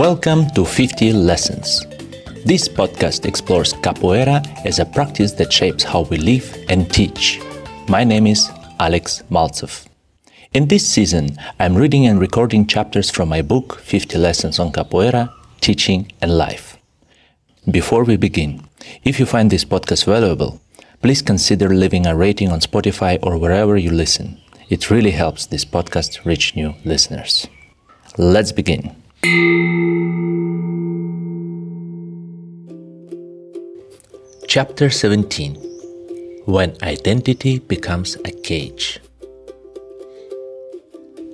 Welcome to 50 Lessons. This podcast explores Capoeira as a practice that shapes how we live and teach. My name is Alex Maltsev. In this season, I'm reading and recording chapters from my book 50 Lessons on Capoeira, Teaching and Life. Before we begin, if you find this podcast valuable, please consider leaving a rating on Spotify or wherever you listen. It really helps this podcast reach new listeners. Let's begin. Chapter 17. When Identity Becomes a Cage.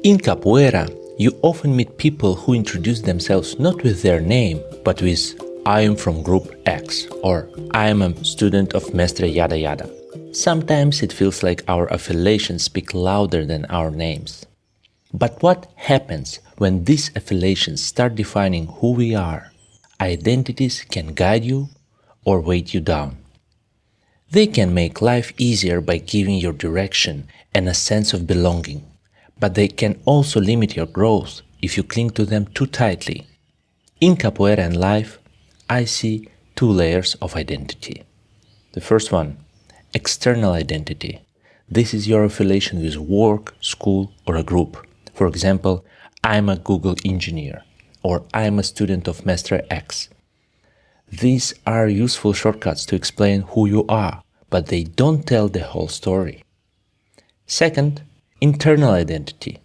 In Capoeira, you often meet people who introduce themselves not with their name, but with "I am from Group X" or "I am a student of Mestre Yada Yada." Sometimes it feels like our affiliations speak louder than our names. But what happens when these affiliations start defining who we are? Identities can guide you or weight you down. They can make life easier by giving you direction and a sense of belonging, but they can also limit your growth if you cling to them too tightly. In Capoeira and life, I see two layers of identity. The first one, external identity. This is your affiliation with work, school, or a group. For example, I'm a Google engineer, or I'm a student of Mestre X. These are useful shortcuts to explain who you are, but they don't tell the whole story. Second, internal identity.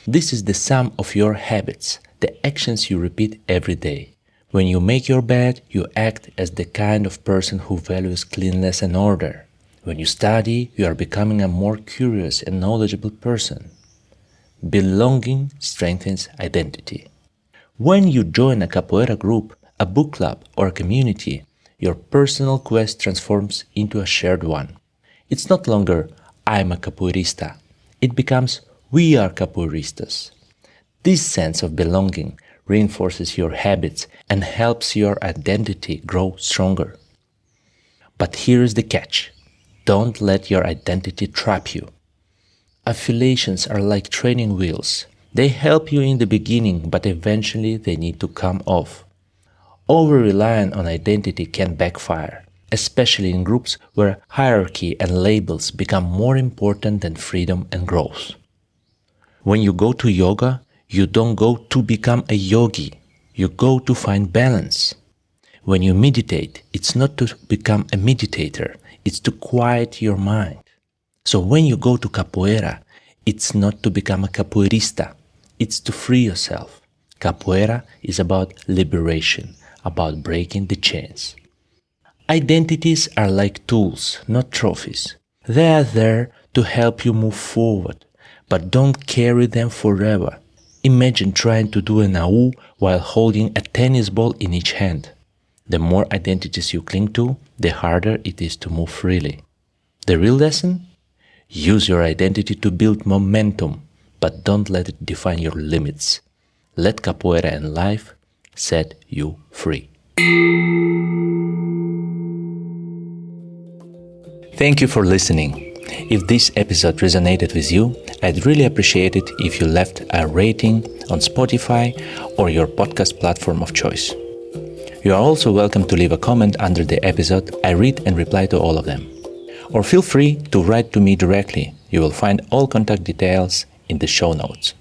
This is the sum of your habits, the actions you repeat every day. When you make your bed, you act as the kind of person who values cleanliness and order. When you study, you are becoming a more curious and knowledgeable person. Belonging strengthens identity. When you join a Capoeira group, a book club, or a community, your personal quest transforms into a shared one. It's no longer "I'm a capoeirista." It becomes "we are capoeiristas." This sense of belonging reinforces your habits and helps your identity grow stronger. But here's the catch. Don't let your identity trap you. Affiliations are like training wheels. They help you in the beginning, but eventually they need to come off. Over-reliance on identity can backfire, especially in groups where hierarchy and labels become more important than freedom and growth. When you go to yoga, you don't go to become a yogi. You go to find balance. When you meditate, it's not to become a meditator. It's to quiet your mind. So when you go to Capoeira, it's not to become a capoeirista. It's to free yourself. Capoeira is about liberation, about breaking the chains. Identities are like tools, not trophies. They are there to help you move forward, but don't carry them forever. Imagine trying to do an AU while holding a tennis ball in each hand. The more identities you cling to, the harder it is to move freely. The real lesson? Use your identity to build momentum, but don't let it define your limits. Let Capoeira and life set you free. Thank you for listening. If this episode resonated with you, I'd really appreciate it if you left a rating on Spotify or your podcast platform of choice. You are also welcome to leave a comment under the episode. I read and reply to all of them. Or feel free to write to me directly. You will find all contact details in the show notes.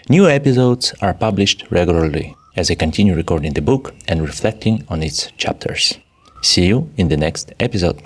New episodes are published regularly as I continue recording the book and reflecting on its chapters. See you in the next episode.